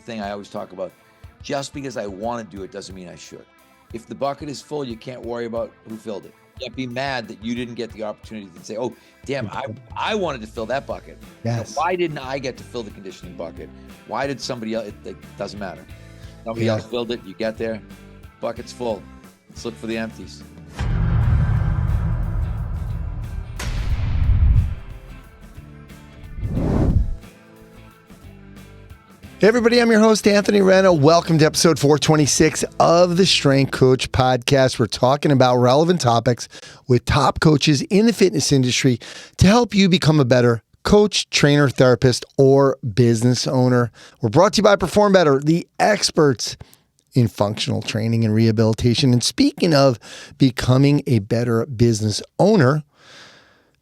thing I always talk about. Just because I want to do it doesn't mean I should. If the bucket is full, you can't worry about who filled it. You can't be mad that you didn't get the opportunity to say, oh, damn, I wanted to fill that bucket. Yes. Why didn't I get to fill the conditioning bucket? Why did somebody else? It doesn't matter. Somebody else filled it. You get there. Bucket's full. Let's look for the empties. Hey everybody, I'm your host, Anthony Renna. Welcome to episode 426 of the Strength Coach Podcast. We're talking about relevant topics with top coaches in the fitness industry to help you become a better coach, trainer, therapist, or business owner. We're brought to you by Perform Better, the experts in functional training and rehabilitation. And speaking of becoming a better business owner,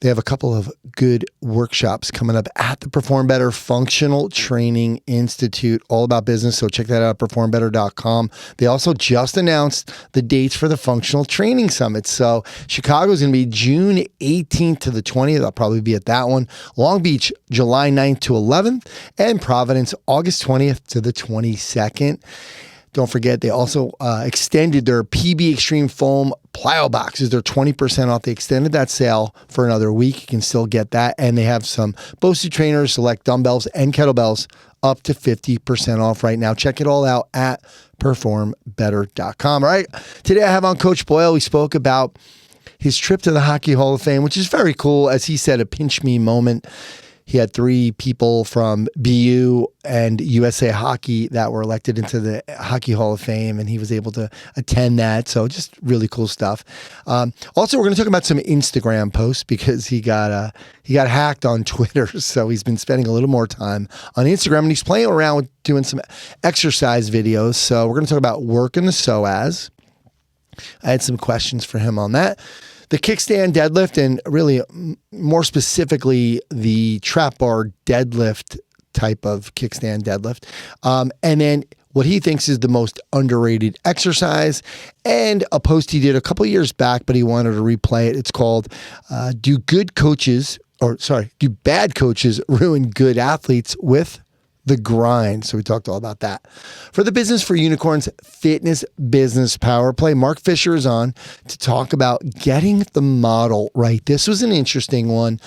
they have a couple of good workshops coming up at the Perform Better Functional Training Institute, all about business. So check that out, performbetter.com. They also just announced the dates for the Functional Training Summit. So Chicago is going to be June 18th to the 20th. I'll probably be at that one. Long Beach, July 9th to 11th. And Providence, August 20th to the 22nd. Don't forget, they also extended their PB Extreme Foam plyo boxes. They're 20% off. They extended that sale for another week. You can still get that. And they have some Bosu trainers, select dumbbells and kettlebells up to 50% off right now. Check it all out at performbetter.com. All right. Today I have on Coach Boyle. We spoke about his trip to the Hockey Hall of Fame, which is very cool. As he said, a pinch me moment. He had 3 people from BU and USA Hockey that were elected into the Hockey Hall of Fame, and he was able to attend that. So just really cool stuff. Also, we're going to talk about some Instagram posts because he got hacked on Twitter. So he's been spending a little more time on Instagram, and he's playing around with doing some exercise videos. So we're going to talk about working the Psoas. I had some questions for him on that. The kickstand deadlift, and really more specifically, the trap bar deadlift type of kickstand deadlift. And then what he thinks is the most underrated exercise, and a post he did a couple years back, but he wanted to replay it. It's called, do bad coaches ruin good athletes with the grind? So we talked all about that. For the Business for Unicorns Fitness Business Power Play, Mark Fisher is on to talk about getting the model right. This was an interesting one.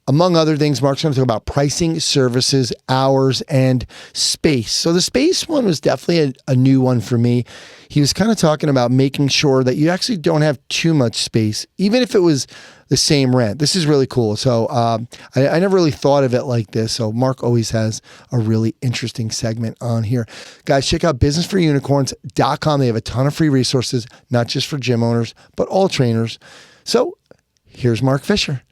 Among other things, Mark's going to talk about pricing, services, hours, and space. So the space one was definitely a new one for me. He was kind of talking about making sure that you actually don't have too much space, even if it was the same rent. This is really cool. So I never really thought of it like this. So Mark always has a really interesting segment on here. Guys, check out businessforunicorns.com. They have a ton of free resources, not just for gym owners, but all trainers. So here's Mark Fisher.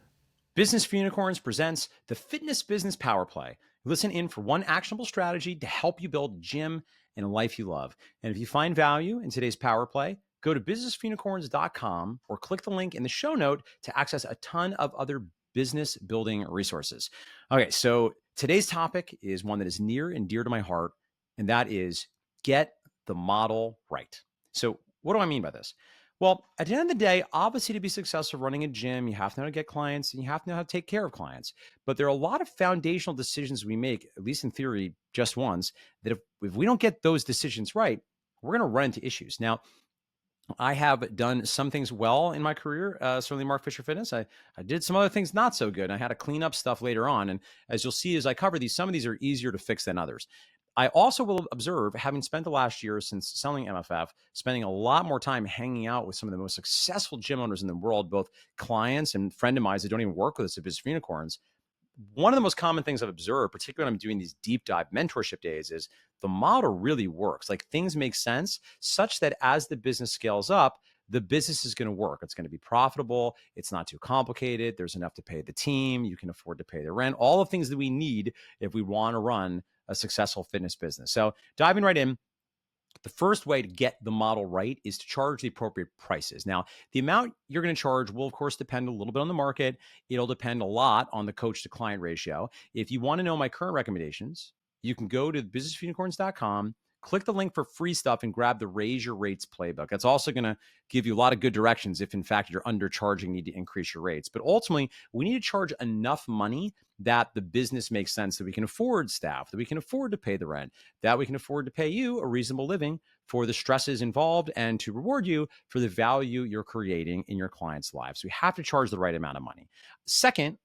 Business for Unicorns presents the Fitness Business Power Play. Listen in for one actionable strategy to help you build a gym and a life you love. And if you find value in today's Power Play, go to businessforunicorns.com or click the link in the show note to access a ton of other business building resources. Okay, so today's topic is one that is near and dear to my heart, and that is get the model right. So what do I mean by this? Well, at the end of the day, obviously to be successful running a gym, you have to know how to get clients and you have to know how to take care of clients. But there are a lot of foundational decisions we make, at least in theory, just once, that if we don't get those decisions right, we're going to run into issues. Now, I have done some things well in my career, certainly Mark Fisher Fitness. I did some other things not so good. I had to clean up stuff later on. And as you'll see as I cover these, some of these are easier to fix than others. I also will observe, having spent the last year since selling MFF, spending a lot more time hanging out with some of the most successful gym owners in the world, both clients and friend of mine that don't even work with us at Business for Unicorns. One of the most common things I've observed, particularly when I'm doing these deep dive mentorship days, is the model really works. Like things make sense such that as the business scales up, the business is going to work. It's going to be profitable. It's not too complicated. There's enough to pay the team. You can afford to pay the rent, all the things that we need if we want to run a successful fitness business. So diving right in, the first way to get the model right is to charge the appropriate prices. Now, the amount you're going to charge will, of course, depend a little bit on the market. It'll depend a lot on the coach to client ratio. If you want to know my current recommendations, you can go to businessforunicorns.com, click the link for free stuff and grab the Raise Your Rates playbook. That's also going to give you a lot of good directions if, in fact, you're undercharging, need to increase your rates. But ultimately, we need to charge enough money that the business makes sense, that we can afford staff, that we can afford to pay the rent, that we can afford to pay you a reasonable living for the stresses involved, and to reward you for the value you're creating in your clients' lives. We have to charge the right amount of money. Second,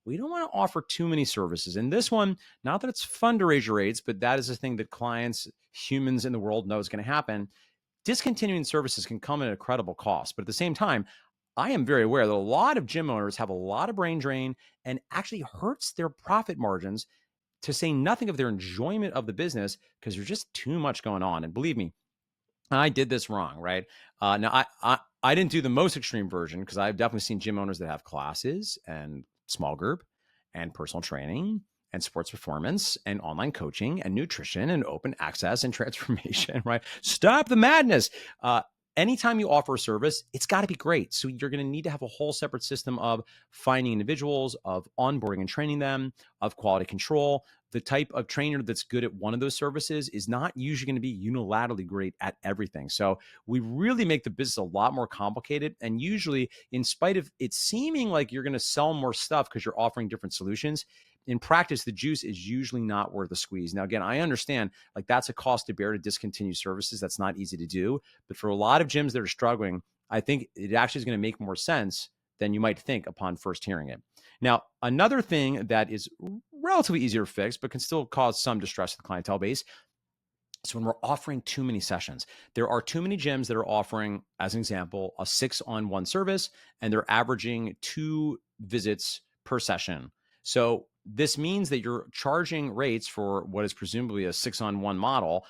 we don't want to offer too many services. And this one, not that it's fun to raise your rates, but that is a thing that clients, humans in the world know is going to happen. Discontinuing services can come at a credible cost. But at the same time, I am very aware that a lot of gym owners have a lot of brain drain and actually hurts their profit margins, to say nothing of their enjoyment of the business, because there's just too much going on. And believe me, I did this wrong, right? Now, I didn't do the most extreme version, because I've definitely seen gym owners that have classes and small group and personal training and sports performance and online coaching and nutrition and open access and transformation, right? Stop the madness. Anytime you offer a service, it's got to be great. So you're going to need to have a whole separate system of finding individuals, of onboarding and training them, of quality control. The type of trainer that's good at one of those services is not usually going to be unilaterally great at everything. So we really make the business a lot more complicated. And usually, in spite of it seeming like you're going to sell more stuff because you're offering different solutions, in practice, the juice is usually not worth the squeeze. Now, again, I understand like that's a cost to bear to discontinue services. That's not easy to do. But for a lot of gyms that are struggling, I think it actually is going to make more sense than you might think upon first hearing it. Now, another thing that is relatively easier to fix, but can still cause some distress to the clientele base, is when we're offering too many sessions. There are too many gyms that are offering, as an example, a 6-on-1 service, and they're averaging 2 visits per session. So this means that you're charging rates for what is presumably a 6-on-1 model,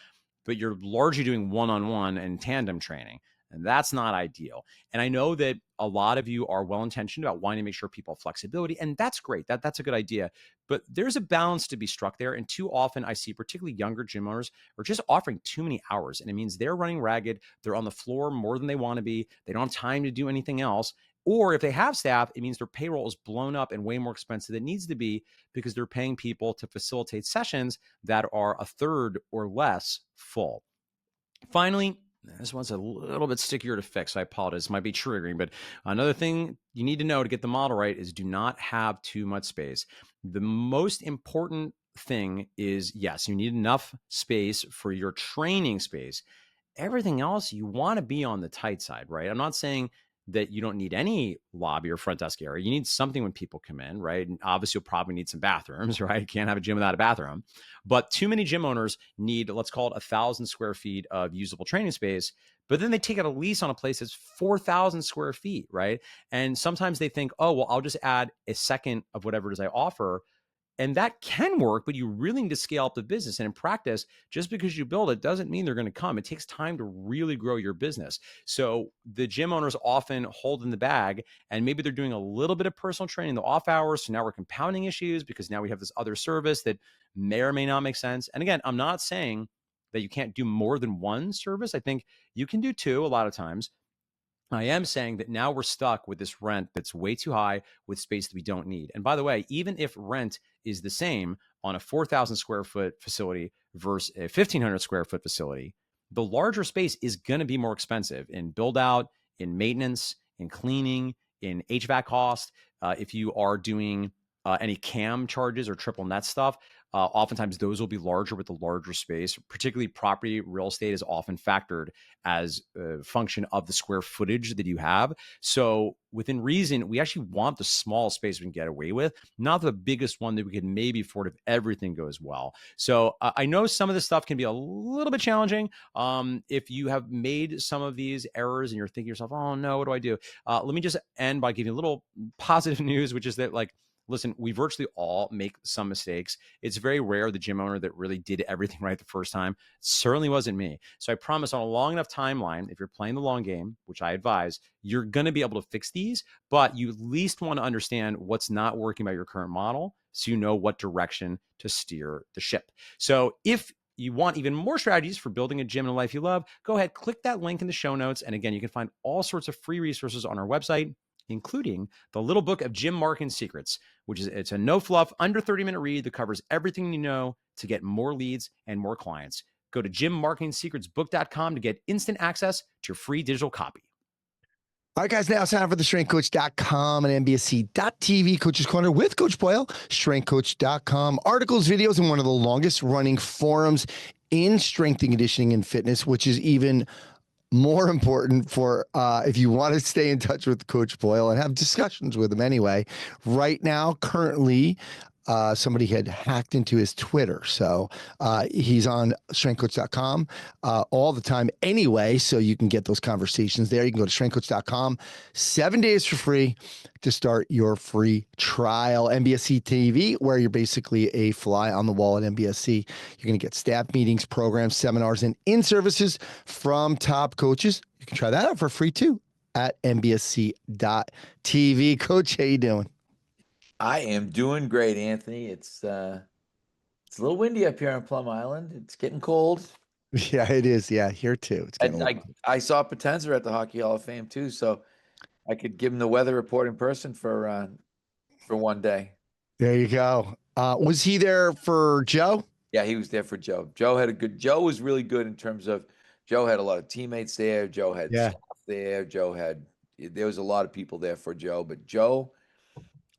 but you're largely doing 1-on-1 and tandem training. And that's not ideal. And I know that a lot of you are well-intentioned about wanting to make sure people have flexibility, and that's great. That's a good idea. But there's a balance to be struck there. And too often I see particularly younger gym owners are just offering too many hours. And it means they're running ragged. They're on the floor more than they want to be. They don't have time to do anything else. Or if they have staff, it means their payroll is blown up and way more expensive than it needs to be, because they're paying people to facilitate sessions that are a third or less full. Finally, this one's a little bit stickier to fix. I apologize. It might be triggering, but another thing you need to know to get the model right is do not have too much space. The most important thing is, yes, you need enough space for your training space. Everything else, you want to be on the tight side, right? I'm not saying that you don't need any lobby or front desk area. You need something when people come in, right? And obviously you'll probably need some bathrooms, right? You can't have a gym without a bathroom. But too many gym owners need, let's call it 1,000 square feet of usable training space, but then they take out a lease on a place that's 4,000 square feet, right? And sometimes they think, oh, well, I'll just add a second of whatever it is I offer. And that can work, but you really need to scale up the business. And in practice, just because you build it doesn't mean they're going to come. It takes time to really grow your business. So the gym owners often hold in the bag, and maybe they're doing a little bit of personal training in the off hours. So now we're compounding issues because now we have this other service that may or may not make sense. And again, I'm not saying that you can't do more than one service. I think you can do 2 a lot of times. I am saying that now we're stuck with this rent that's way too high with space that we don't need. And by the way, even if rent is the same on a 4,000 square foot facility versus a 1,500 square foot facility, the larger space is going to be more expensive in build out, in maintenance, in cleaning, in HVAC cost. If you are doing any CAM charges or triple net stuff, oftentimes those will be larger with the larger space. Particularly property real estate is often factored as a function of the square footage that you have. So within reason, we actually want the small space we can get away with, not the biggest one that we can maybe afford if everything goes well. So I know some of this stuff can be a little bit challenging. If you have made some of these errors and you're thinking to yourself, oh no, what do I do? Let me just end by giving you a little positive news, which is that, like, listen, we virtually all make some mistakes. It's very rare the gym owner that really did everything right the first time. Certainly wasn't me. So I promise, on a long enough timeline, if you're playing the long game, which I advise, you're going to be able to fix these, but you at least want to understand what's not working about your current model so you know what direction to steer the ship. So if you want even more strategies for building a gym and a life you love, go ahead, click that link in the show notes. And again, you can find all sorts of free resources on our website, including the little book of gym marketing secrets, which is, it's a no fluff, under 30-minute read that covers everything you know to get more leads and more clients. Go to gymmarketingsecretsbook.com to get instant access to your free digital copy. All right, guys, now it's time for the strengthcoach.com and NBSC.TV Coach's Corner with Coach Boyle, strengthcoach.com. Articles, videos, and one of the longest running forums in strength and conditioning and fitness, which is even more important for if you want to stay in touch with Coach Boyle and have discussions with him anyway. Right now, currently, somebody had hacked into his Twitter. So he's on strengthcoach.com all the time anyway. So you can get those conversations there. You can go to strengthcoach.com 7 days for free to start your free trial. NBSC TV, where you're basically a fly on the wall at NBSC. You're going to get staff meetings, programs, seminars, and in-services from top coaches. You can try that out for free too at NBSC.TV. Coach, how you doing? I am doing great, Anthony. It's a little windy up here on Plum Island. It's getting cold. Yeah, it is. Yeah, here too. It's getting I saw Potenza at the Hockey Hall of Fame too, so I could give him the weather report in person for one day. There you go. Was he there for Joe? Yeah, he was there for Joe. Joe was really good in terms of Joe had a lot of teammates there. Joe had staff there. There was a lot of people there for Joe, but Joe,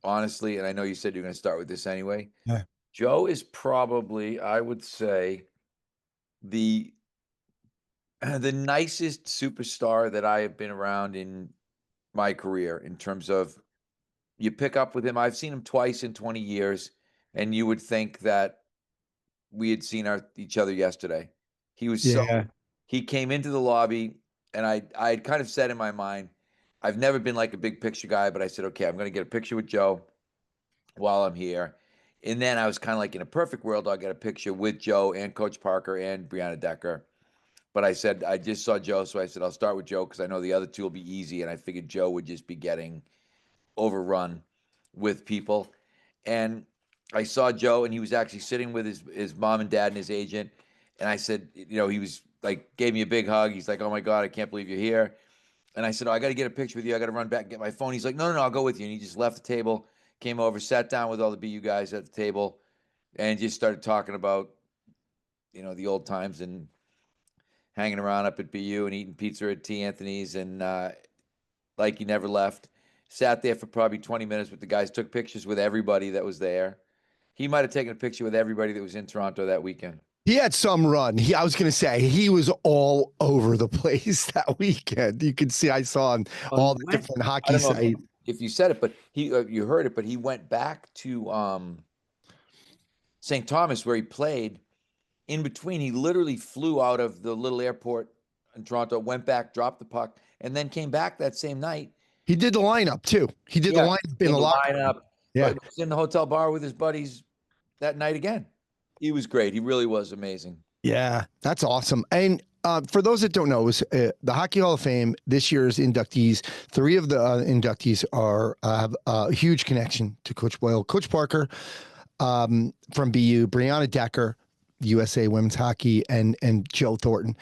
honestly, and I know you said you're going to start with this anyway. Yeah. Joe is probably, I would say, the nicest superstar that I have been around in my career in terms of you pick up with him. I've seen him twice in 20 years, and you would think that we had seen each other yesterday. He was he came into the lobby, and I had kind of said in my mind, I've never been like a big picture guy, but I said, okay, I'm going to get a picture with Joe while I'm here. And then I was kind of like, in a perfect world, I'll get a picture with Joe and Coach Parker and Brianna Decker. But I said, I just saw Joe, so I said, I'll start with Joe because I know the other two will be easy. And I figured Joe would just be getting overrun with people. And I saw Joe, and he was actually sitting with his mom and dad and his agent. And I said, he was like, gave me a big hug. He's like, oh my God, I can't believe you're here. And I said, oh, I got to get a picture with you. I got to run back and get my phone. He's like, no, I'll go with you. And he just left the table, came over, sat down with all the BU guys at the table, and just started talking about, the old times and hanging around up at BU and eating pizza at T. Anthony's. And like he never left. Sat there for probably 20 minutes with the guys, took pictures with everybody that was there. He might have taken a picture with everybody that was in Toronto that weekend. He had some run. I was going to say he was all over the place that weekend. You could see, I saw on all the different hockey sites. If you said it, but you heard it, but he went back to St. Thomas where he played. In between, he literally flew out of the little airport in Toronto, went back, dropped the puck, and then came back that same night. He did the lineup too. He did the lineup in the lineup. Yeah, was in the hotel bar with his buddies that night again. He was great. He really was amazing. Yeah, that's awesome. And for those that don't know, it was the Hockey Hall of Fame this year's inductees. 3 of the inductees have a huge connection to Coach Boyle. Coach Parker from BU, Brianna Decker, USA Women's Hockey, and Joe Thornton.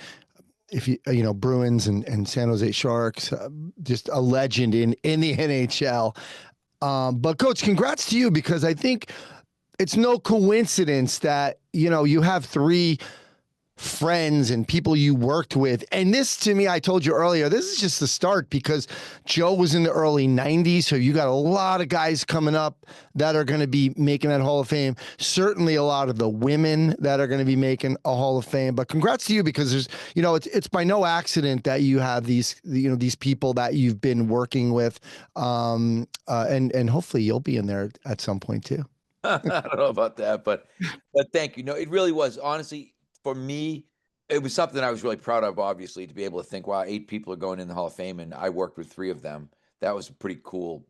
If you Bruins and San Jose Sharks, just a legend in the NHL. But Coach, congrats to you, because I think it's no coincidence that, you have 3 friends and people you worked with. And this, to me, I told you earlier, this is just the start, because Joe was in the early 90s. So you got a lot of guys coming up that are going to be making that Hall of Fame. Certainly a lot of the women that are going to be making a Hall of Fame. But congrats to you, because there's, it's by no accident that you have these people that you've been working with. And hopefully you'll be in there at some point too. I don't know about that, but thank you. No, it really was, honestly, for me, it was something I was really proud of, obviously, to be able to think, wow, 8 people are going in the Hall of Fame, and I worked with 3 of them. That was a pretty cool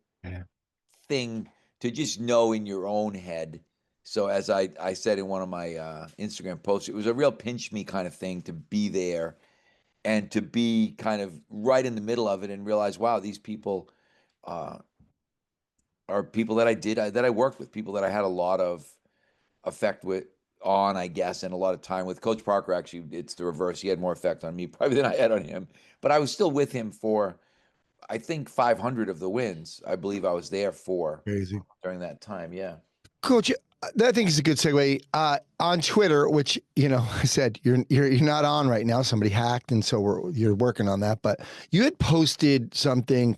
thing to just know in your own head. So as I said in one of my Instagram posts, it was a real pinch me kind of thing to be there and to be kind of right in the middle of it and realize, wow, these people are people that I worked with, people that I had a lot of effect on, I guess, and a lot of time with. Coach Parker, actually, it's the reverse. He had more effect on me probably than I had on him. But I was still with him for, I think, 500 of the wins. I believe I was there for Crazy during that time. Yeah. Coach, I think is a good segue. On Twitter, which I said you're not on right now. Somebody hacked, and so you're working on that. But you had posted something.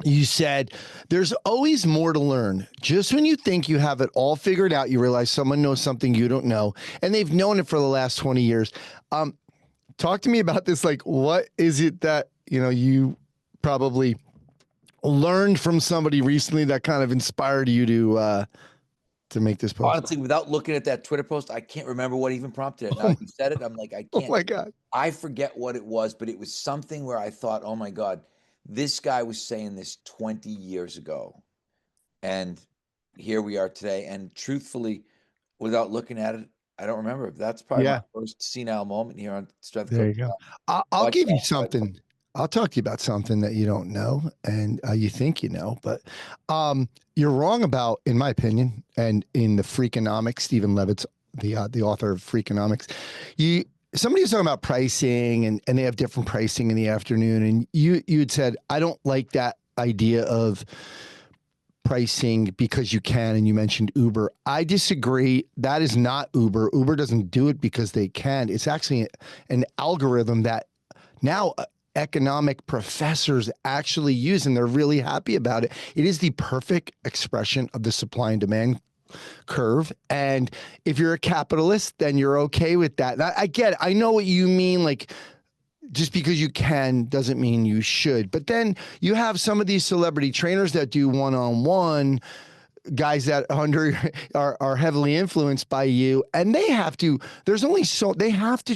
You said there's always more to learn. Just when you think you have it all figured out, you realize someone knows something you don't know, and they've known it for the last 20 years. Talk to me about this. Like, what is it that you probably learned from somebody recently that kind of inspired you to make this post? Honestly, without looking at that Twitter post, I can't remember what even prompted it. Now you said it, I'm like, I Oh can't. my God. I forget what it was, but it was something where I thought, oh my God, this guy was saying this 20 years ago. And here we are today. And truthfully, without looking at it, I don't remember. That's probably my Yeah. first senile moment here on Strength There Coach you go. I'll give you podcast. something. I'll talk to you about something that you don't know and you think you know, but you're wrong about, in my opinion, and in the Freakonomics, Stephen Levitt's the author of Freakonomics. Somebody was talking about pricing and they have different pricing in the afternoon, and you had said, I don't like that idea of pricing because you can, and you mentioned Uber. I disagree. That is not Uber. Uber doesn't do it because they can. It's actually an algorithm that now economic professors actually use, and they're really happy about it. It is the perfect expression of the supply and demand curve. And if you're a capitalist, then you're okay with that. I get it. I know what you mean. Like, just because you can doesn't mean you should. But then you have some of these celebrity trainers that do one-on-one, guys that are heavily influenced by you, and they have to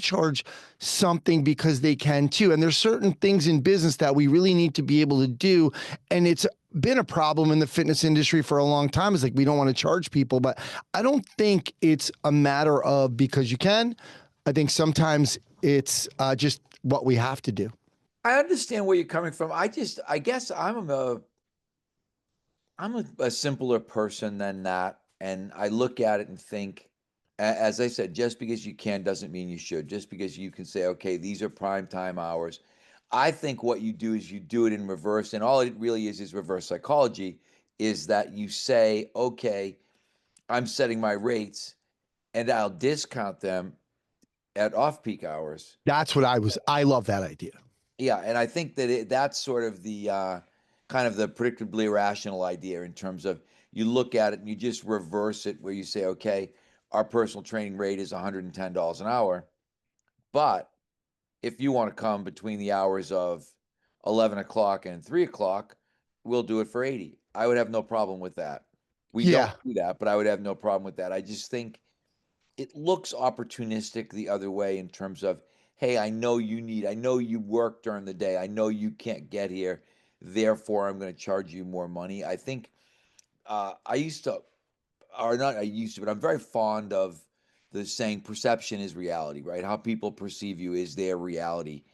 charge something because they can too. And there's certain things in business that we really need to be able to do. And it's been a problem in the fitness industry for a long time. It's like, we don't want to charge people, but I don't think it's a matter of because you can. I think sometimes it's just what we have to do. I understand where you're coming from. I guess I'm a simpler person than that. And I look at it and think, as I said, just because you can doesn't mean you should. Just because you can say, okay, these are prime time hours. I think what you do is you do it in reverse. And all it really is reverse psychology, is that you say, okay, I'm setting my rates and I'll discount them at off-peak hours. That's what I love that idea. Yeah, and I think that that's sort of the kind of the predictably irrational idea in terms of you look at it and you just reverse it where you say, okay, our personal training rate is $110 an hour, but if you want to come between the hours of 11 o'clock and 3 o'clock, we'll do it for 80. I would have no problem with that. We don't Yeah. do that, but I would have no problem with that. I just think it looks opportunistic the other way in terms of, hey, I know you work during the day. I know you can't get here. Therefore, I'm going to charge you more money. I think I used to, or not I used to, but I'm very fond of the saying perception is reality, right? How people perceive you is their reality.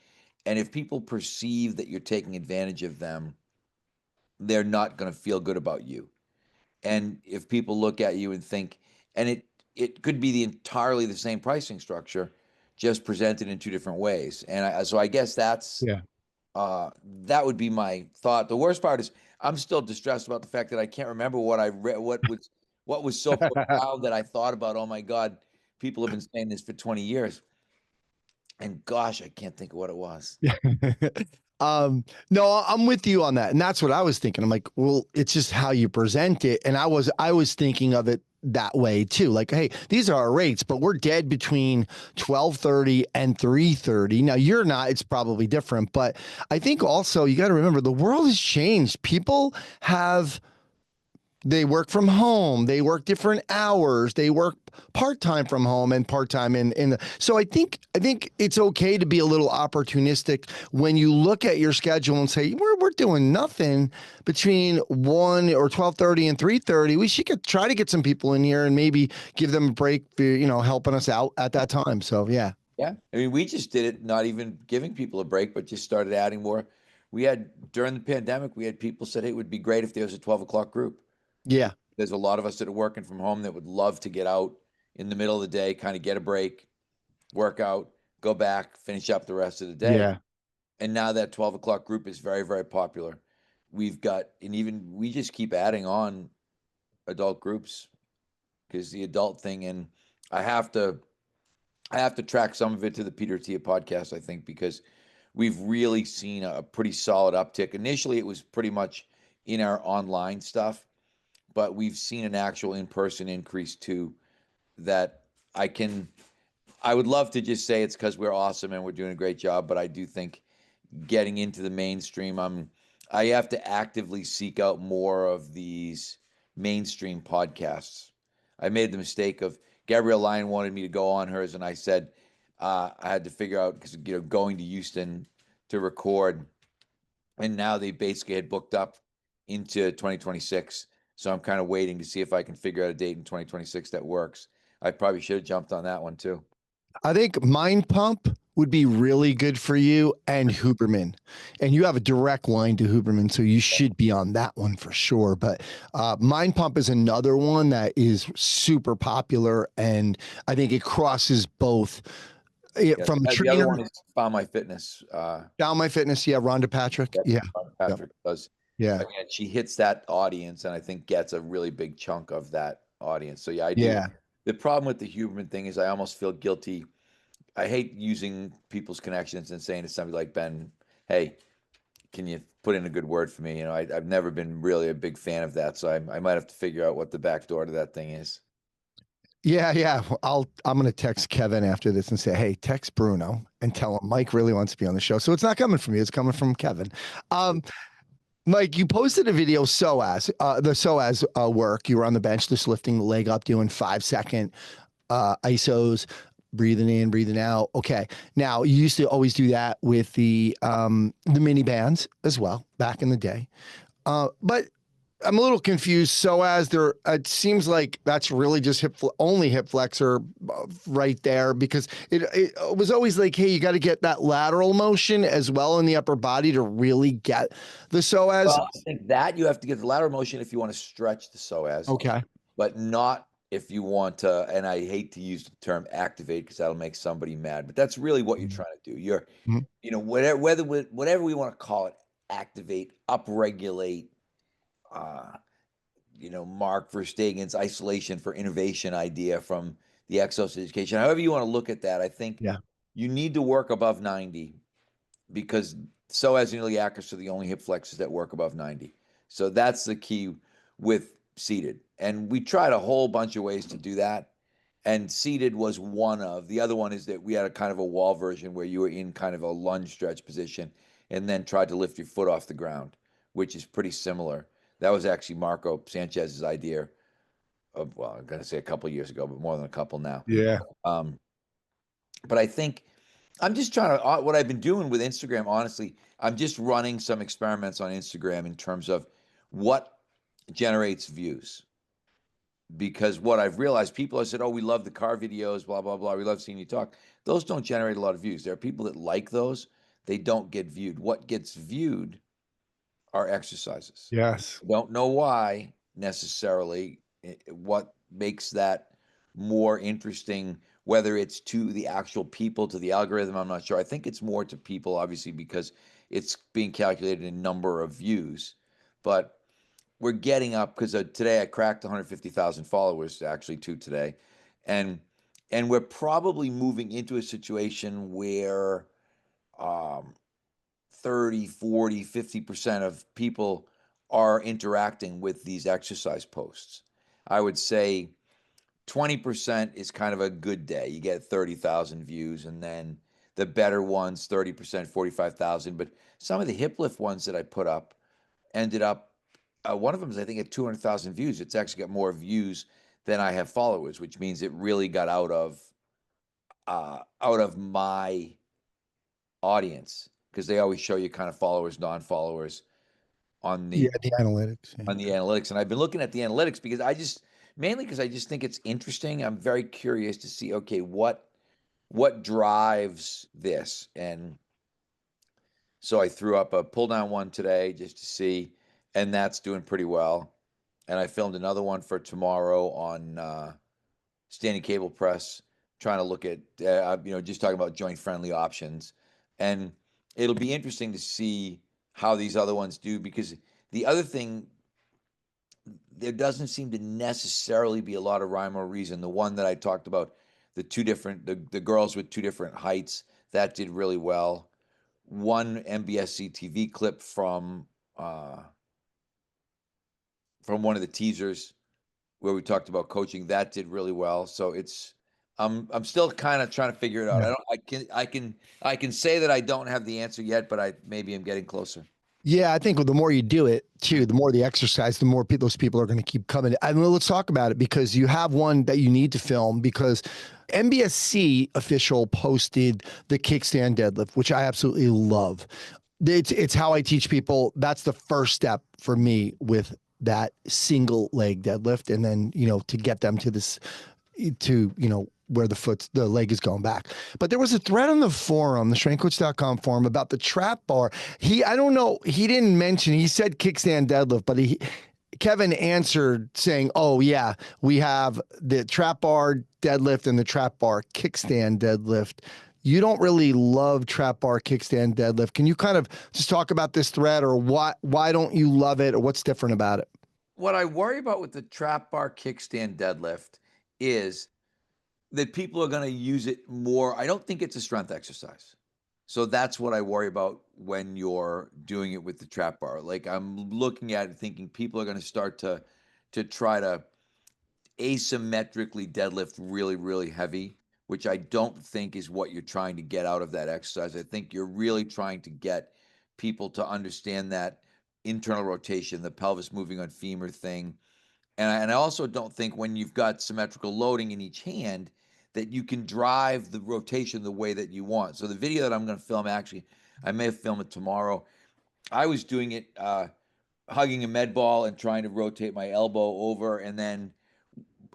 And if people perceive that you're taking advantage of them, they're not going to feel good about you. And if people look at you and think, and it could be entirely the same pricing structure, just presented in two different ways. And so I guess Yeah. that would be my thought. The worst part is I'm still distressed about the fact that I can't remember what I read, what was so profound that I thought about. Oh my God, people have been saying this for 20 years, and gosh, I can't think of what it was. No, I'm with you on that. And that's what I was thinking. I'm like, well, it's just how you present it. And I was thinking of it that way too. Like, hey, these are our rates, but we're dead between 12:30 and 3:30. Now you're not, it's probably different, but I think also you got to remember the world has changed. They work from home. They work different hours. They work part-time from home and part-time so I think it's okay to be a little opportunistic when you look at your schedule and say, we're doing nothing between 1 or 12:30 and 3:30. We should try to get some people in here and maybe give them a break for, helping us out at that time. So yeah. Yeah. I mean, we just did it, not even giving people a break, but just started adding more. We had, during the pandemic, we had people said, hey, it would be great if there was a 12 o'clock group. Yeah. There's a lot of us that are working from home that would love to get out in the middle of the day, kind of get a break, work out, go back, finish up the rest of the day. Yeah. And now that 12 o'clock group is very, very popular. We've got, and even we just keep adding on adult groups. because the adult thing, and I have to track some of it to the Peter Tia podcast, I think, because we've really seen a pretty solid uptick. Initially, it was pretty much in our online stuff, but we've seen an actual in-person increase too. That I can, I would love to just say it's because we're awesome and we're doing a great job, but I do think getting into the mainstream, I have to actively seek out more of these mainstream podcasts. I made the mistake of Gabrielle Lyon wanted me to go on hers, and I said I had to figure out because going to Houston to record, and now they basically had booked up into 2026. So I'm kind of waiting to see if I can figure out a date in 2026 that works. I probably should have jumped on that one too. I think Mind Pump would be really good for you and Huberman. And you have a direct line to Huberman, so you should be on that one for sure. But Mind Pump is another one that is super popular, and I think it crosses both. From a The trainer other one is Found My Fitness. down my fitness, yeah, Rhonda Patrick, yeah, Patrick does. yeah, Again, she hits that audience, and I think gets a really big chunk of that audience. So yeah, I do. yeah. The problem with the Huberman thing is I almost feel guilty. I hate using people's connections and saying to somebody like Ben, "Hey, can you put in a good word for me?" I've never been really a big fan of that, so I might have to figure out what the back door to that thing is. Yeah. I'm gonna text Kevin after this and say, hey, text Bruno and tell him Mike really wants to be on the show. So it's not coming from you, it's coming from Kevin. Mike, you posted a video Psoas, the Psoas work. You were on the bench, just lifting the leg up, doing 5-second ISOs, breathing in, breathing out. Okay. Now you used to always do that with the mini bands as well back in the day. But I'm a little confused. So as there, it seems like that's really just only hip flexor right there, because it was always like, hey, you got to get that lateral motion as well in the upper body to really get the psoas. Well, I think that you have to get the lateral motion if you want to stretch the psoas, Okay. but not if you want to. And I hate to use the term activate because that'll make somebody mad, but that's really what you're trying to do. You're, Mhm. whatever we want to call it, activate, upregulate. Mark Verstegen's isolation for innovation idea from the Exos education. However you want to look at that, I think Yeah. you need to work above 90 because psoas and iliacus are the only hip flexors that work above 90. So that's the key with seated. And we tried a whole bunch of ways to do that. And seated was one of. The other one is that we had a kind of a wall version where you were in kind of a lunge stretch position and then tried to lift your foot off the ground, which is pretty similar. That was actually Marco Sanchez's idea of, well, I'm going to say a couple of years ago, but more than a couple now. Yeah. But I think I'm just trying to, what I've been doing with Instagram, honestly, I'm just running some experiments on Instagram in terms of what generates views. Because what I've realized, people have said, oh, we love the car videos, blah, blah, blah. We love seeing you talk. Those don't generate a lot of views. There are people that like those. They don't get viewed. What gets viewed are exercises. Yes. Don't know why necessarily. What makes that more interesting, whether it's to the actual people, to the algorithm, I'm not sure. I think it's more to people, obviously, because it's being calculated in number of views. But we're getting up because today I cracked 150,000 followers, actually, to today. And we're probably moving into a situation where 30, 40, 50% of people are interacting with these exercise posts. I would say 20% is kind of a good day. You get 30,000 views, and then the better ones, 30%, 45,000. But some of the hip lift ones that I put up ended up, one of them is, I think, at 200,000 views. It's actually got more views than I have followers, which means it really got out of my audience, because they always show you kind of followers, non-followers on the analytics. Yeah. on the analytics. And I've been looking at the analytics because mainly because I just think it's interesting. I'm very curious to see, okay, what drives this. And so I threw up a pull down one today just to see, and that's doing pretty well. And I filmed another one for tomorrow on standing cable press, trying to look at, just talking about joint friendly options. And it'll be interesting to see how these other ones do, because the other thing there doesn't seem to necessarily be a lot of rhyme or reason. The one that I talked about, the the girls with two different heights, that did really well. One MBSC TV clip from one of the teasers where we talked about coaching, that did really well. So I'm still kind of trying to figure it out. Yeah. I can say that I don't have the answer yet, but maybe I'm getting closer. Yeah, I think the more you do it, too, the more the exercise, the more those people are going to keep coming. I mean, let's talk about it, because you have one that you need to film, because NBSC official posted the kickstand deadlift, which I absolutely love. It's how I teach people. That's the first step for me with that single leg deadlift, and then to get them to this, where the leg is going back. But there was a thread on the forum, the strengthcoach.com forum, about the trap bar. I don't know, he didn't mention, he said kickstand deadlift, but Kevin answered saying, oh yeah, we have the trap bar deadlift and the trap bar kickstand deadlift. You don't really love trap bar kickstand deadlift. Can you kind of just talk about this thread, or why don't you love it, or what's different about it? What I worry about with the trap bar kickstand deadlift is that people are going to use it more. I don't think it's a strength exercise. So that's what I worry about when you're doing it with the trap bar. Like, I'm looking at it thinking people are going to start to try to asymmetrically deadlift really, really heavy, which I don't think is what you're trying to get out of that exercise. I think you're really trying to get people to understand that internal rotation, the pelvis moving on femur thing. And I also don't think, when you've got symmetrical loading in each hand, that you can drive the rotation the way that you want. So the video that I'm going to film, actually, I may film it tomorrow. I was doing it hugging a med ball and trying to rotate my elbow over, and then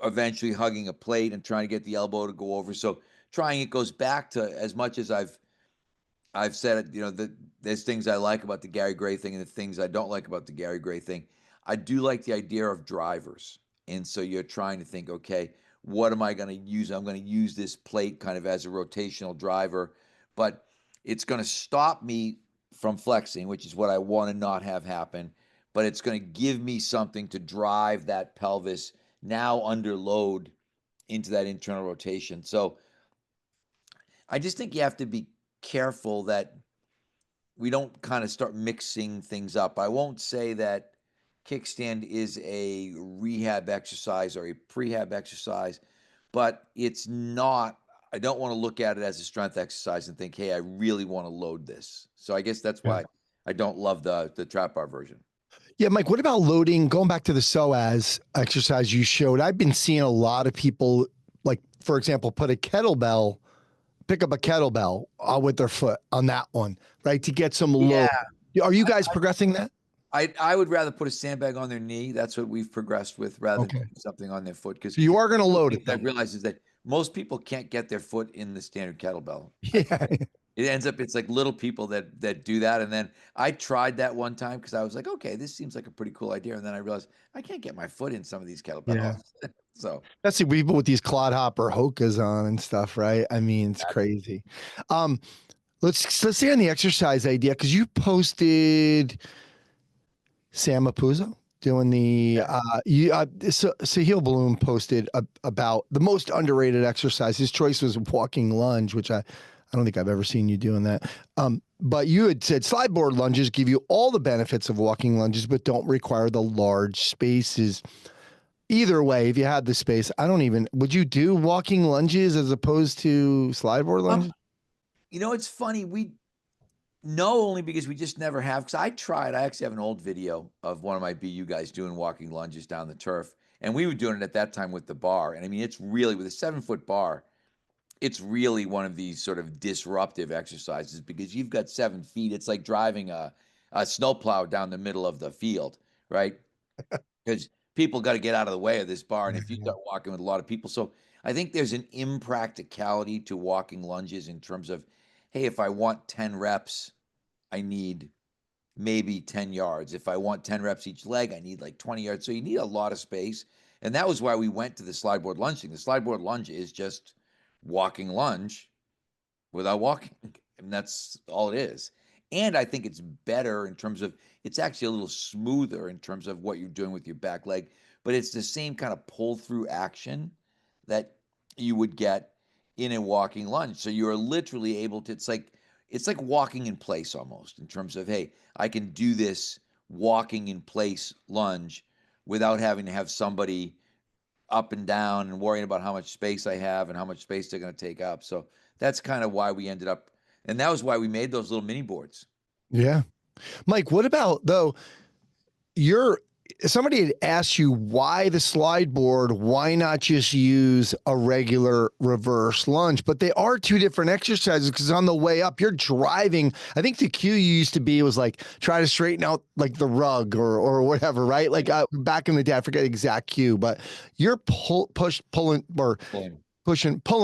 eventually hugging a plate and trying to get the elbow to go over. So trying it goes back to, as much as I've said it, there's things I like about the Gary Gray thing and the things I don't like about the Gary Gray thing. I do like the idea of drivers. And so you're trying to think, okay, what am I going to use? I'm going to use this plate kind of as a rotational driver, but it's going to stop me from flexing, which is what I want to not have happen. But it's going to give me something to drive that pelvis now under load into that internal rotation. So I just think you have to be careful that we don't kind of start mixing things up. I won't say that kickstand is a rehab exercise or a prehab exercise, but it's not. I don't want to look at it as a strength exercise and think, hey, I really want to load this. So I guess that's Yeah. why I don't love the trap bar version. Yeah, Mike, what about loading? Going back to the Psoas exercise you showed, I've been seeing a lot of people, like, for example, pick up a kettlebell with their foot on that one, right, to get some load. Are you guys progressing that? I would rather put a sandbag on their knee. That's what we've progressed with, rather than putting something on their foot. Because So you are going to load it, I then. realize is that most people can't get their foot in the standard kettlebell. Yeah. It ends up, it's like little people that do that. And then I tried that one time because I was like, okay, this seems like a pretty cool idea. And then I realized I can't get my foot in some of these kettlebells. Yeah. So That's the people with these clodhopper Hokas on and stuff, right? I mean, it's crazy. Let's see on the exercise idea, because you posted Sam Apuzzo doing the Sahil Bloom posted about the most underrated exercise. His choice was walking lunge, which I don't think I've ever seen you doing that. But you had said slideboard lunges give you all the benefits of walking lunges, but don't require the large spaces. Either way, if you had the space, would you do walking lunges as opposed to slideboard lunges? it's funny. No, only because we just never have. Because I tried. I actually have an old video of one of my BU guys doing walking lunges down the turf, and we were doing it at that time with the bar. And I mean, it's really, with a 7-foot bar, it's really one of these sort of disruptive exercises, because you've got 7 feet. It's like driving a snowplow down the middle of the field, right? Because people got to get out of the way of this bar, and if you start walking with a lot of people, so I think there's an impracticality to walking lunges in terms of, hey, if I want 10 reps, I need maybe 10 yards. If I want 10 reps each leg, I need like 20 yards. So you need a lot of space. And that was why we went to the slideboard lunge thing. The slideboard lunge is just walking lunge without walking. And that's all it is. And I think it's better in terms of, it's actually a little smoother in terms of what you're doing with your back leg, but it's the same kind of pull through action that you would get in a walking lunge. So you're literally able to, it's like walking in place almost, in terms of, hey, I can do this walking in place lunge without having to have somebody up and down and worrying about how much space I have and how much space they're going to take up. So that's kind of why we ended up, and that was why we made those little mini boards. Yeah. Mike, what about though? Somebody had asked you why the slide board, why not just use a regular reverse lunge? But they are two different exercises, because on the way up, you're driving. I think the cue you used to be was like try to straighten out like the rug or whatever, right? Like back in the day, I forget the exact cue, but you're pulling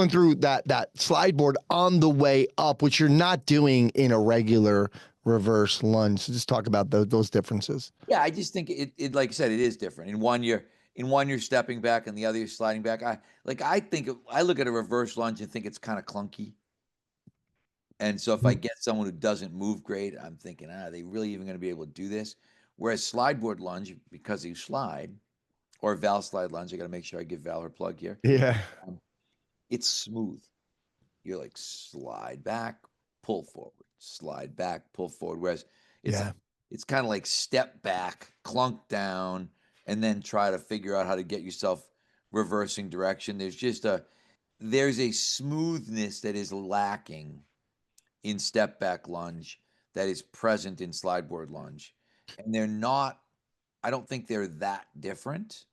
through that slide board on the way up, which you're not doing in a regular reverse lunge. So just talk about those differences. Yeah, I just think it like I said, it is different. In one you're stepping back, and the other you're sliding back. I look at a reverse lunge and think it's kind of clunky. And so if I get someone who doesn't move great, I'm thinking, are they really even going to be able to do this? Whereas slide board lunge, because you slide, or Val slide lunge, I got to make sure I give Val her plug here. Yeah. It's smooth. You're like slide back, pull forward, slide back, pull forward. Whereas it's kind of like step back, clunk down, and then try to figure out how to get yourself reversing direction. There's a smoothness that is lacking in step back lunge that is present in slide board lunge. And I don't think they're that different,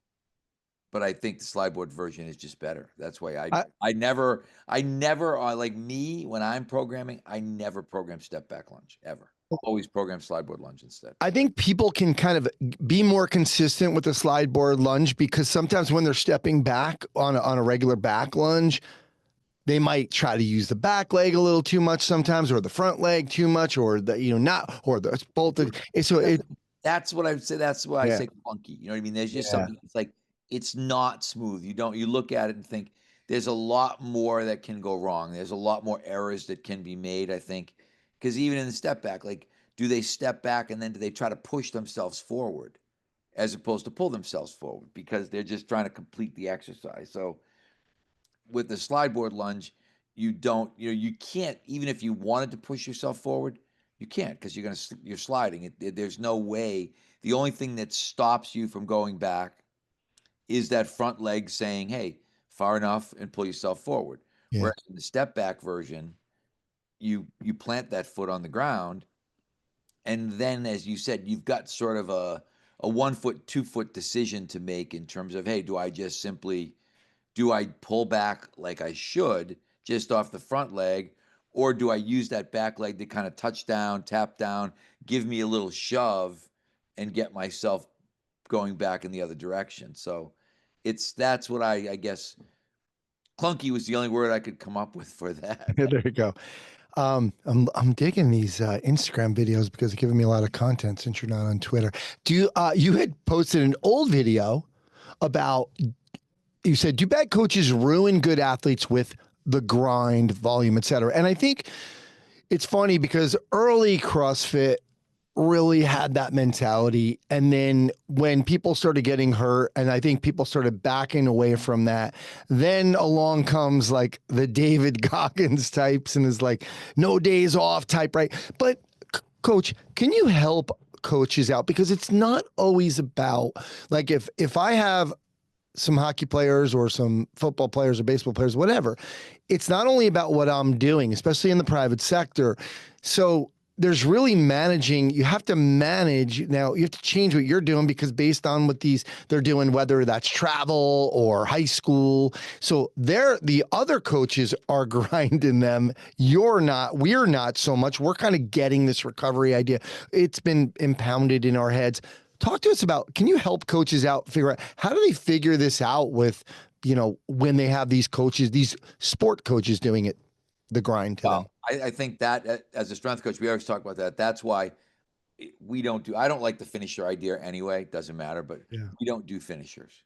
but I think the slide board version is just better. That's why I never, like me, when I'm programming, I never program step back lunge ever. Always program slide board lunge instead. I think people can kind of be more consistent with the slide board lunge, because sometimes when they're stepping back on a regular back lunge, they might try to use the back leg a little too much sometimes, or the front leg too much, or both. That's what I would say. That's why I say clunky. You know what I mean? There's just something. It's like, it's not smooth. You look at it and think there's a lot more that can go wrong. There's a lot more errors that can be made, I think, because even in the step back, like, do they step back and then do they try to push themselves forward as opposed to pull themselves forward, because they're just trying to complete the exercise. So with the slide board lunge, you can't, even if you wanted to push yourself forward, you can't, because you're sliding. There's no way. The only thing that stops you from going back is that front leg saying, hey, far enough, and pull yourself forward. Yeah. Whereas in the step back version, you plant that foot on the ground, and then, as you said, you've got sort of a 1 foot, 2 foot decision to make in terms of, hey, do I pull back like I should just off the front leg, or do I use that back leg to kind of touch down, tap down, give me a little shove, and get myself going back in the other direction? So that's what I guess clunky was the only word I could come up with for that. There you go. I'm digging these Instagram videos because they're giving me a lot of content since you're not on Twitter. You had posted an old video about, you said, do bad coaches ruin good athletes with the grind, volume, et cetera? And I think it's funny because early CrossFit really had that mentality. And then when people started getting hurt, and I think people started backing away from that, then along comes like the David Goggins types and is like, no days off type, right? But Coach, can you help coaches out? Because it's not always about, like, if I have some hockey players or some football players or baseball players, whatever, it's not only about what I'm doing, especially in the private sector. So there's really managing. You have to manage. Now you have to change what you're doing, because based on what they're doing, whether that's travel or high school. So the other coaches are grinding them. We're not so much. We're kind of getting this recovery idea. It's been impounded in our heads. Talk to us about, can you help coaches out, figure out how do they figure this out with, when they have these coaches, these sport coaches doing it, the grind to them? I think that as a strength coach, we always talk about that. That's why I don't like the finisher idea anyway. Doesn't matter, but we don't do finishers.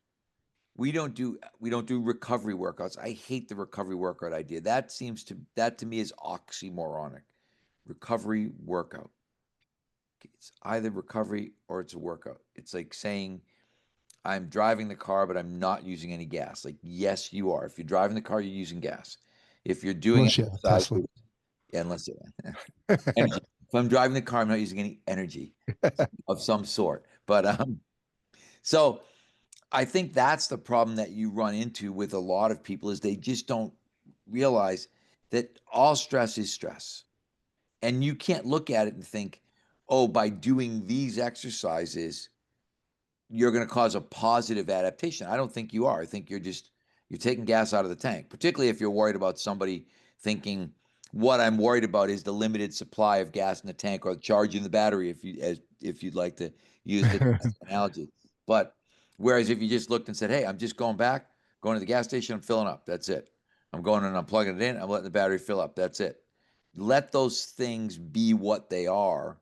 We don't do recovery workouts. I hate the recovery workout idea. That to me is oxymoronic. Recovery workout. It's either recovery or it's a workout. It's like saying, I'm driving the car, but I'm not using any gas. Like, yes, you are. If you're driving the car, you're using gas. If you're doing Unless you have a exercise, Tesla. unless energy. If I'm driving the car, I'm not using any energy of some sort. But so I think that's the problem that you run into with a lot of people is they just don't realize that all stress is stress. And you can't look at it and think, oh, by doing these exercises, you're going to cause a positive adaptation. I don't think you are. I think you're taking gas out of the tank, particularly if you're worried about somebody thinking what I'm worried about is the limited supply of gas in the tank or charging the battery if you'd like to use the analogy. But whereas if you just looked and said, "Hey, I'm just going to the gas station, I'm filling up. That's it. I'm going and I'm plugging it in, I'm letting the battery fill up. That's it." Let those things be what they are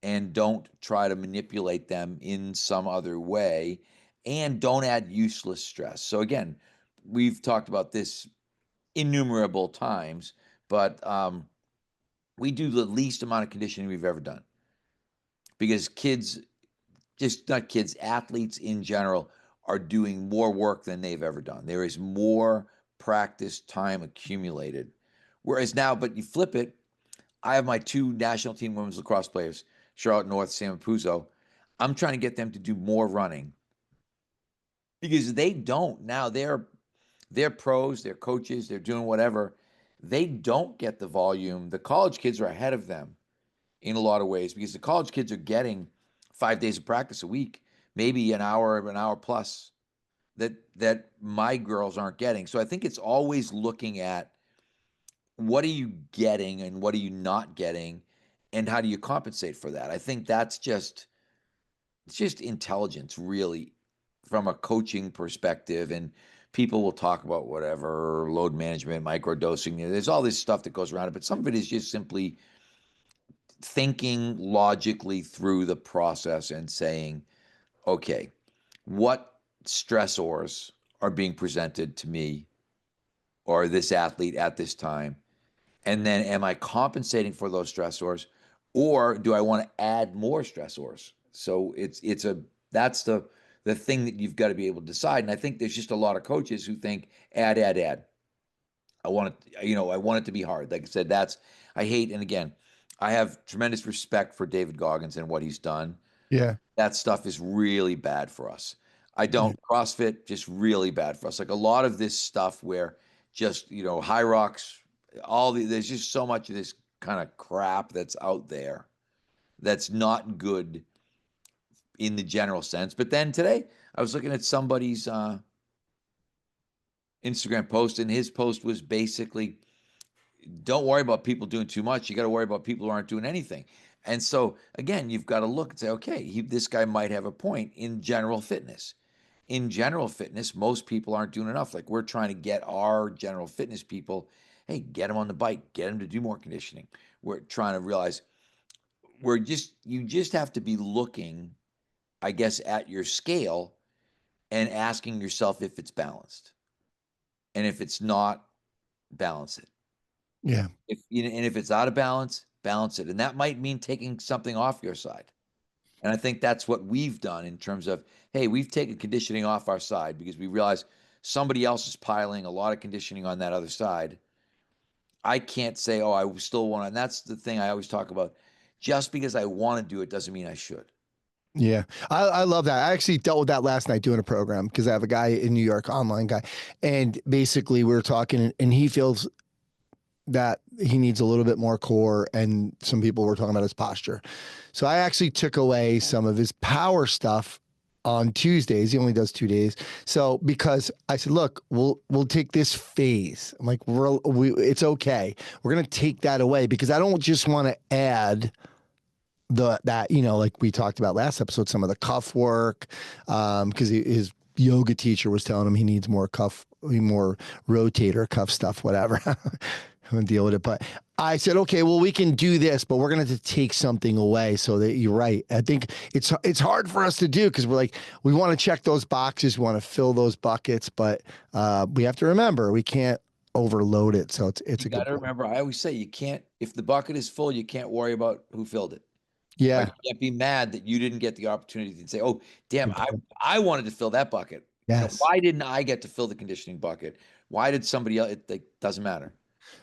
and don't try to manipulate them in some other way and don't add useless stress. So again, we've talked about this innumerable times, but we do the least amount of conditioning we've ever done because kids, just not kids, athletes in general are doing more work than they've ever done. There is more practice time accumulated. Whereas now, but you flip it, I have my two national team women's lacrosse players, Charlotte North, Sam Puzo. I'm trying to get them to do more running because they don't now. They're pros, they're coaches, they're doing whatever. They don't get the volume. The college kids are ahead of them in a lot of ways because the college kids are getting 5 days of practice a week, maybe an hour plus that my girls aren't getting. So I think it's always looking at what are you getting and what are you not getting and how do you compensate for that. I think it's just intelligence really from a coaching perspective. And people will talk about whatever load management, micro dosing, there's all this stuff that goes around it, but some of it is just simply thinking logically through the process and saying, okay, what stressors are being presented to me or this athlete at this time, and then am I compensating for those stressors or do I want to add more stressors? So it's a that's the thing that you've got to be able to decide. And I think there's just a lot of coaches who think add. I want it, I want it to be hard. Like I said, I hate, and again, I have tremendous respect for David Goggins and what he's done. Yeah. That stuff is really bad for us. I don't CrossFit, just really bad for us. Like a lot of this stuff where just, high rocks, there's just so much of this kind of crap that's out there that's not good in the general sense. But then today I was looking at somebody's Instagram post, and his post was basically, don't worry about people doing too much. You got to worry about people who aren't doing anything. And so again, you've got to look and say, okay, this guy might have a point in general fitness. In general fitness, most people aren't doing enough. Like we're trying to get our general fitness people, hey, get them on the bike, get them to do more conditioning. We're trying to realize you just have to be looking, I guess, at your scale and asking yourself if it's balanced. And if it's not, balance it. Yeah. And if it's out of balance, balance it. And that might mean taking something off your side. And I think that's what we've done in terms of, hey, we've taken conditioning off our side because we realize somebody else is piling a lot of conditioning on that other side. I can't say, oh, I still want to. And that's the thing I always talk about. Just because I want to do it doesn't mean I should. Yeah. I love that. I actually dealt with that last night doing a program because I have a guy in New York, online guy. And basically we were talking and he feels that he needs a little bit more core, and some people were talking about his posture. So I actually took away some of his power stuff on Tuesdays. He only does 2 days. So because I said, look, we'll take this phase. I'm like, it's okay. We're going to take that away because I don't just want to add that, like we talked about last episode, some of the cuff work, because his yoga teacher was telling him he needs more rotator cuff stuff, whatever. I'm gonna deal with it. But I said, okay, well, we can do this, but we're gonna have to take something away. So that you're right. I think it's hard for us to do because we're like, we want to check those boxes, we want to fill those buckets, but we have to remember we can't overload it. So it's You got to remember, I always say you can't, if the bucket is full, you can't worry about who filled it. Yeah. Like, you can't be mad that you didn't get the opportunity to say, oh, damn, I wanted to fill that bucket. Yes. Why didn't I get to fill the conditioning bucket? Why did somebody else? It doesn't matter.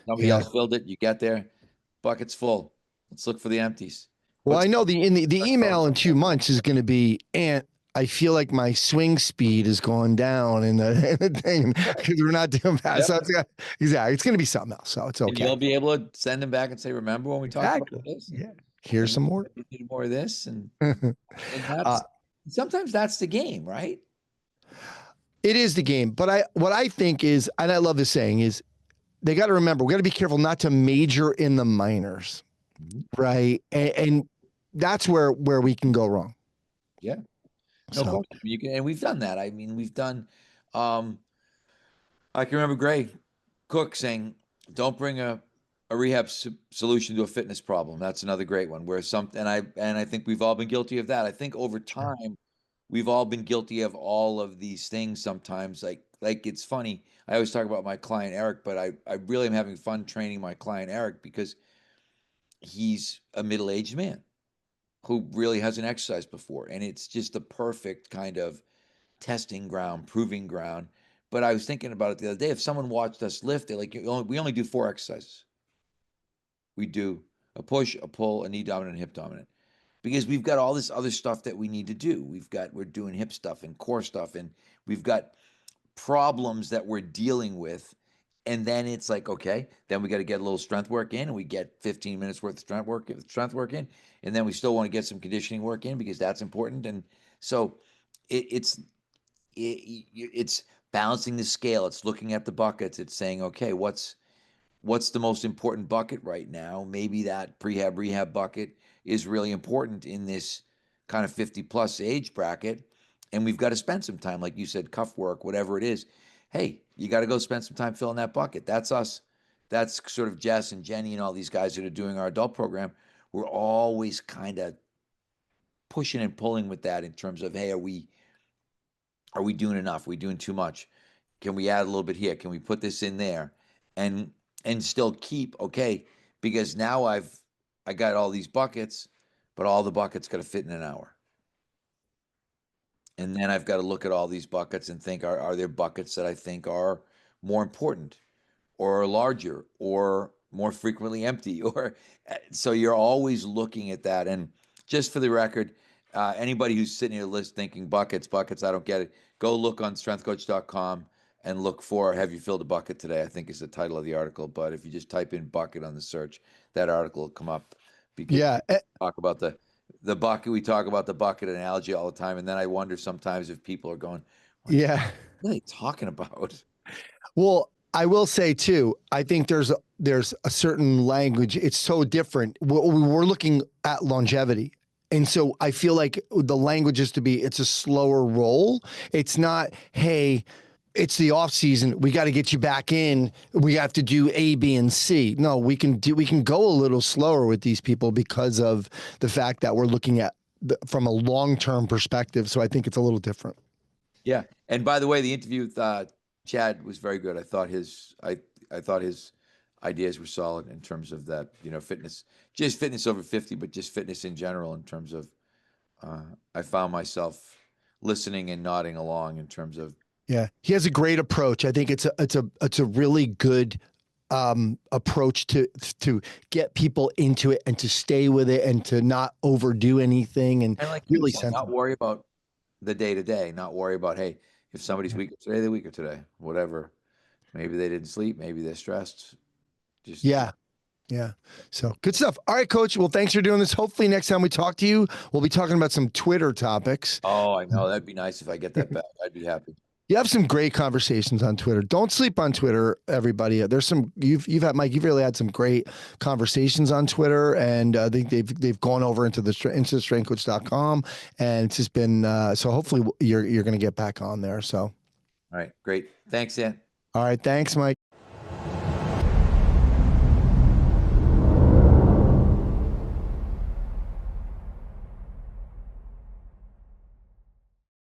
Somebody Yeah. else filled it. You get there, bucket's full. Let's look for the empties. Well, I know the email in 2 months is going to be, and I feel like my swing speed is going down in the, in the thing because we're not doing that. Yep. So exactly, it's going to be something else. So it's And okay. you'll be able to send them back and say, remember when we talked about this? Yeah. Here's some more. You did more of this, and Uh, sometimes that's the game, right? It is the game, but what I think is, and I love this saying, is they got to remember we got to be careful not to major in the minors, right? And that's where we can go wrong. Yeah, no question. You can, and we've done that. I mean, we've done. I can remember Gray Cook saying, "Don't bring a rehab solution to a fitness problem." That's another great one. Where and I think we've all been guilty of that. I think over time, we've all been guilty of all of these things. Sometimes, like it's funny. I always talk about my client Eric, but I really am having fun training my client Eric because he's a middle-aged man who really hasn't exercised before, and it's just the perfect kind of testing ground, proving ground. But I was thinking about it the other day. If someone watched us lift, they're like, we only do 4 exercises. We do a push, a pull, a knee dominant, and hip dominant, because we've got all this other stuff that we need to do. We're doing hip stuff and core stuff, and we've got problems that we're dealing with. And then it's like, okay, then we got to get a little strength work in, and we get 15 minutes worth of strength work in, and then we still want to get some conditioning work in because that's important. And so it's balancing the scale. It's looking at the buckets. It's saying, okay, what's the most important bucket right now? Maybe that prehab rehab bucket is really important in this kind of 50 plus age bracket. And we've got to spend some time, like you said, cuff work, whatever it is. Hey, you got to go spend some time filling that bucket. That's us. That's sort of Jess and Jenny and all these guys that are doing our adult program. We're always kind of pushing and pulling with that in terms of, hey, are we doing enough? Are we doing too much? Can we add a little bit here? Can we put this in there? And still keep, okay, because now I got all these buckets, but all the buckets got to fit in an hour. And then I've got to look at all these buckets and think, are there buckets that I think are more important or larger or more frequently empty? Or so you're always looking at that. And just for the record, anybody who's sitting here list thinking buckets, I don't get it. Go look on strengthcoach.com and look for "Have you filled a bucket today?" I think is the title of the article. But if you just type in bucket on the search, that article will come up. Because talk about the bucket. We talk about the bucket analogy all the time, and then I wonder sometimes if people are going, what are they talking about? Well, I will say too, I think there's a certain language. It's so different. We're looking at longevity. And so I feel like the language is it's a slower roll. It's not, hey, it's the off season. We got to get you back in. We have to do A, B, and C. No, we can go a little slower with these people because of the fact that we're looking at from a long-term perspective. So I think it's a little different. Yeah. And by the way, the interview with Chad was very good. I thought his ideas were solid in terms of that, fitness, just fitness over 50, but just fitness in general in terms of, I found myself listening and nodding along in terms of. Yeah, he has a great approach. I think it's a really good approach to get people into it and to stay with it and to not overdo anything and like really not worry about the day to day, not worry about, hey, if somebody's weaker today, they're weaker today, whatever. Maybe they didn't sleep, maybe they're stressed. Yeah. So good stuff. All right, Coach. Well, thanks for doing this. Hopefully next time we talk to you, we'll be talking about some Twitter topics. Oh, I know. That'd be nice if I get that back. I'd be happy. You have some great conversations on Twitter. Don't sleep on Twitter, everybody. There's some you've had, Mike. You've really had some great conversations on Twitter, and I think they've gone over into strengthcoach.com, and it's just been so. Hopefully, you're going to get back on there. So, all right, great. Thanks, Dan. All right, thanks, Mike.